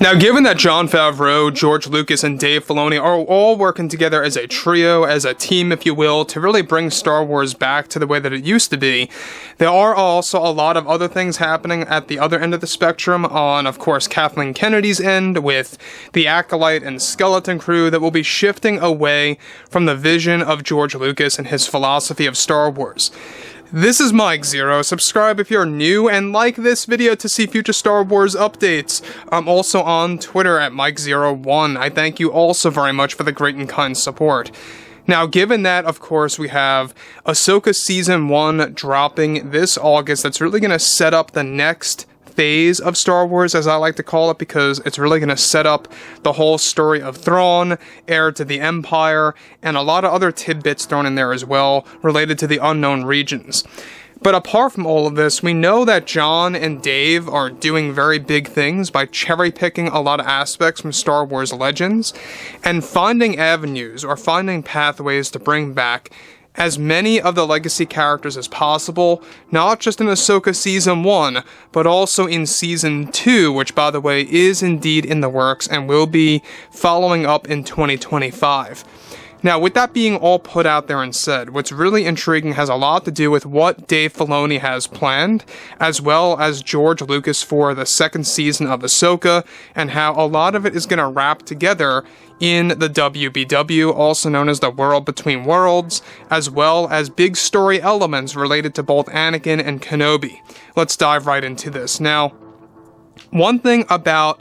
Now, given that Jon Favreau, George Lucas, and Dave Filoni are all working together as a trio, as a team, if you will, to really bring Star Wars back to the way that it used to be, there are also a lot of other things happening at the other end of the spectrum on, of course, Kathleen Kennedy's end with the Acolyte and Skeleton Crew that will be shifting away from the vision of George Lucas and his philosophy of Star Wars. This is Mike Zero. Subscribe if you're new and like this video to see future Star Wars updates. I'm also on Twitter at Mike01. I thank you also very much for the great and kind support. Now, given that, of course, we have Ahsoka Season 1 dropping this August, that's really going to set up the next phase of Star Wars, as I like to call it, because it's really going to set up the whole story of Thrawn, heir to the Empire, and a lot of other tidbits thrown in there as well, related to the unknown regions. But apart from all of this, we know that Jon and Dave are doing very big things by cherry-picking a lot of aspects from Star Wars Legends, and finding avenues or finding pathways to bring back as many of the legacy characters as possible, not just in Ahsoka Season 1, but also in Season 2, which, by the way, is indeed in the works and will be following up in 2025. Now, with that being all put out there and said, what's really intriguing has a lot to do with what Dave Filoni has planned, as well as George Lucas for the second season of Ahsoka, and how a lot of it is going to wrap together in the WBW, also known as the World Between Worlds, as well as big story elements related to both Anakin and Kenobi. Let's dive right into this. Now, one thing about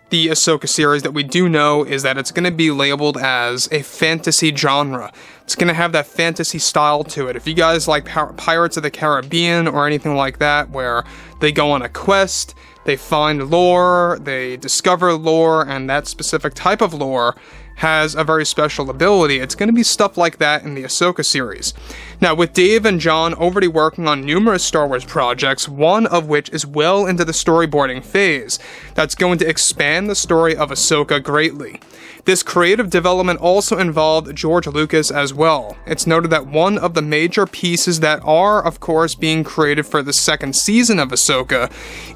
the Ahsoka series that we do know is that it's going to be labeled as a fantasy genre. It's going to have that fantasy style to it. If you guys like Pirates of the Caribbean or anything like that, where they go on a quest, they find lore, they discover lore, and that specific type of lore has a very special ability, it's going to be stuff like that in the Ahsoka series. Now, with Dave and Jon already working on numerous Star Wars projects, one of which is well into the storyboarding phase, that's going to expand the story of Ahsoka greatly. This creative development also involved George Lucas as well. It's noted that one of the major pieces that are, of course, being created for the second season of Ahsoka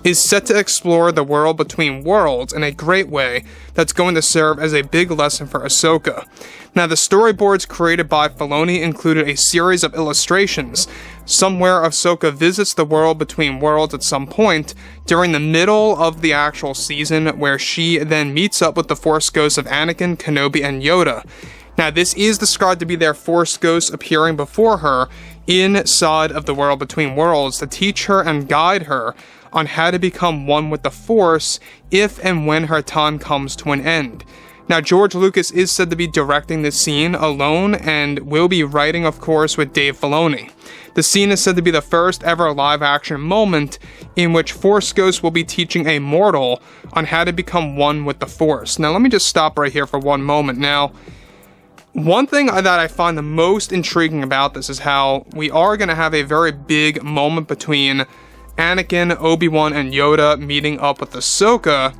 is set to explore the world between worlds in a great way that's going to serve as a big lesson for Ahsoka. Now, the storyboards created by Filoni included a series of illustrations, somewhere Ahsoka visits the world between worlds at some point during the middle of the actual season, where she then meets up with the Force ghosts of Anakin, Kenobi, and Yoda. Now, this is described to be their Force ghosts appearing before her inside of the world between worlds to teach her and guide her on how to become one with the Force if and when her time comes to an end. Now, George Lucas is said to be directing this scene alone and will be writing, of course, with Dave Filoni. The scene is said to be the first ever live-action moment in which Force Ghosts will be teaching a mortal on how to become one with the Force. Now, let me just stop right here for one moment. Now, one thing that I find the most intriguing about this is how we are going to have a very big moment between Anakin, Obi-Wan, and Yoda meeting up with Ahsoka,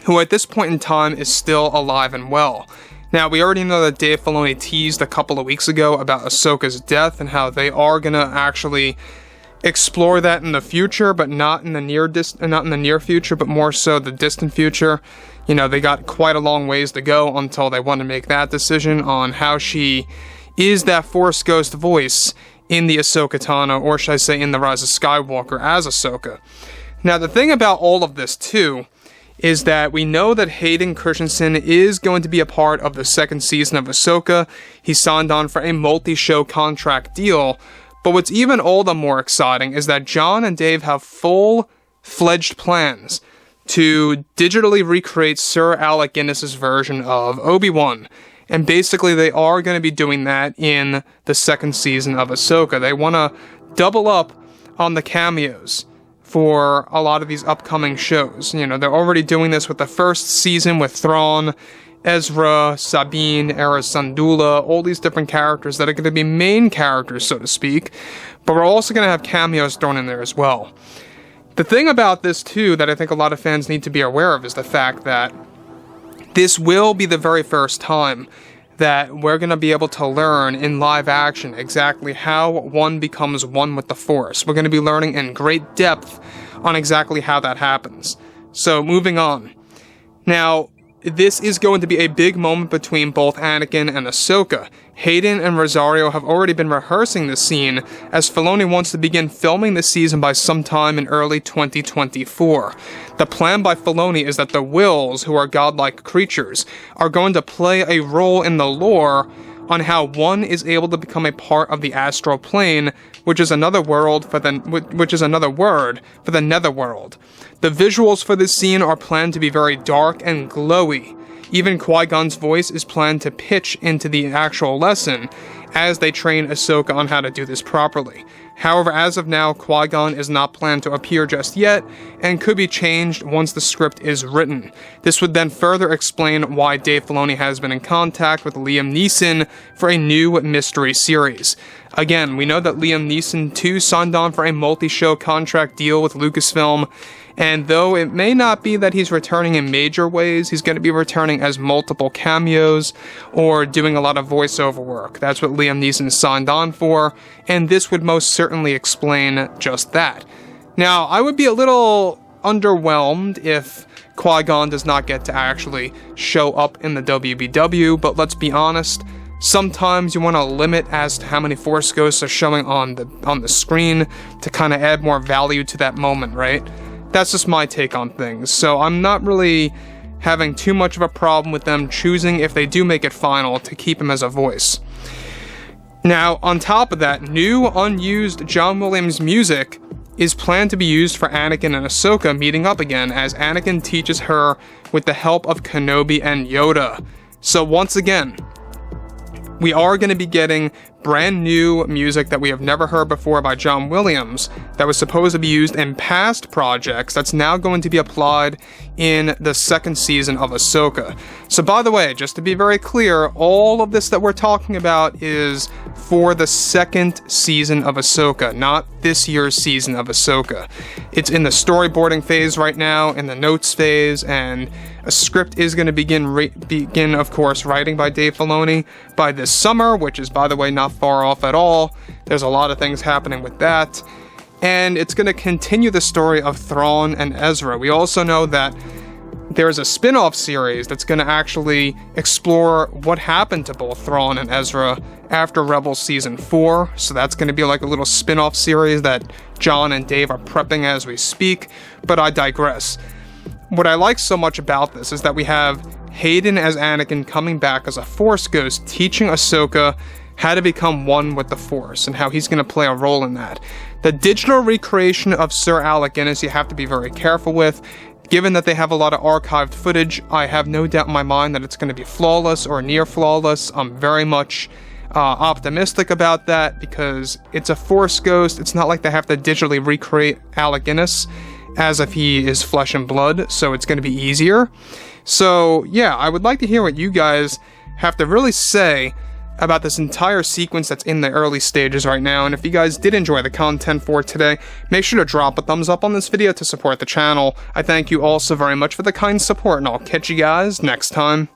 who at this point in time is still alive and well. Now, we already know that Dave Filoni teased a couple of weeks ago about Ahsoka's death and how they are going to actually explore that in the future, but not in the near future, but more so the distant future. You know, they got quite a long ways to go until they want to make that decision on how she is that Force Ghost voice in the Ahsoka Tano, or should I say in The Rise of Skywalker as Ahsoka. Now, the thing about all of this, too, is that we know that Hayden Christensen is going to be a part of the second season of Ahsoka. He signed on for a multi-show contract deal, but what's even all the more exciting is that Jon and Dave have full-fledged plans to digitally recreate Sir Alec Guinness's version of Obi-Wan. And basically, they are going to be doing that in the second season of Ahsoka. They want to double up on the cameos for a lot of these upcoming shows. You know, they're already doing this with the first season with Thrawn, Ezra, Sabine, Era Syndulla, all these different characters that are going to be main characters, so to speak, but we're also going to have cameos thrown in there as well. The thing about this, too, that I think a lot of fans need to be aware of is the fact that this will be the very first time that we're going to be able to learn in live action exactly how one becomes one with the Force. We're going to be learning in great depth on exactly how that happens. So, moving on. Now, this is going to be a big moment between both Anakin and Ahsoka. Hayden and Rosario have already been rehearsing this scene, as Filoni wants to begin filming this season by sometime in early 2024. The plan by Filoni is that the Wills, who are godlike creatures, are going to play a role in the lore on how one is able to become a part of the astral plane, which is another word for the netherworld. The visuals for this scene are planned to be very dark and glowy. Even Qui-Gon's voice is planned to pitch into the actual lesson as they train Ahsoka on how to do this properly. However, as of now, Qui-Gon is not planned to appear just yet, and could be changed once the script is written. This would then further explain why Dave Filoni has been in contact with Liam Neeson for a new mystery series. Again, we know that Liam Neeson too signed on for a multi-show contract deal with Lucasfilm, and though it may not be that he's returning in major ways, he's going to be returning as multiple cameos or doing a lot of voiceover work. That's what Liam Neeson signed on for, and this would most certainly explain just that. Now, I would be a little underwhelmed if Qui-Gon does not get to actually show up in the WBW, but let's be honest, sometimes you want to limit as to how many Force Ghosts are showing on the screen to kind of add more value to that moment, right? That's just my take on things, so I'm not really having too much of a problem with them choosing, if they do make it final, to keep him as a voice. Now, on top of that, new unused John Williams music is planned to be used for Anakin and Ahsoka meeting up again, as Anakin teaches her with the help of Kenobi and Yoda. So once again, we are going to be getting brand new music that we have never heard before by John Williams that was supposed to be used in past projects that's now going to be applied in the second season of Ahsoka. So by the way, just to be very clear, all of this that we're talking about is for the second season of Ahsoka, not this year's season of Ahsoka. It's in the storyboarding phase right now, in the notes phase, and a script is going to begin, of course, writing by Dave Filoni by this summer, which is, by the way, not far off at all. There's a lot of things happening with that. And it's going to continue the story of Thrawn and Ezra. We also know that there's a spin-off series that's going to actually explore what happened to both Thrawn and Ezra after Rebels Season 4. So that's going to be like a little spin-off series that John and Dave are prepping as we speak. But I digress. What I like so much about this is that we have Hayden as Anakin coming back as a Force Ghost, teaching Ahsoka how to become one with the Force, and how he's going to play a role in that. The digital recreation of Sir Alec Guinness you have to be very careful with. Given that they have a lot of archived footage, I have no doubt in my mind that it's going to be flawless or near flawless. I'm very much optimistic about that, because it's a Force Ghost. It's not like they have to digitally recreate Alec Guinness as if he is flesh and blood, so it's going to be easier. So yeah, I would like to hear what you guys have to really say about this entire sequence that's in the early stages right now. And if you guys did enjoy the content for today, make sure to drop a thumbs up on this video to support the channel. I thank you all so very much for the kind support, and I'll catch you guys next time.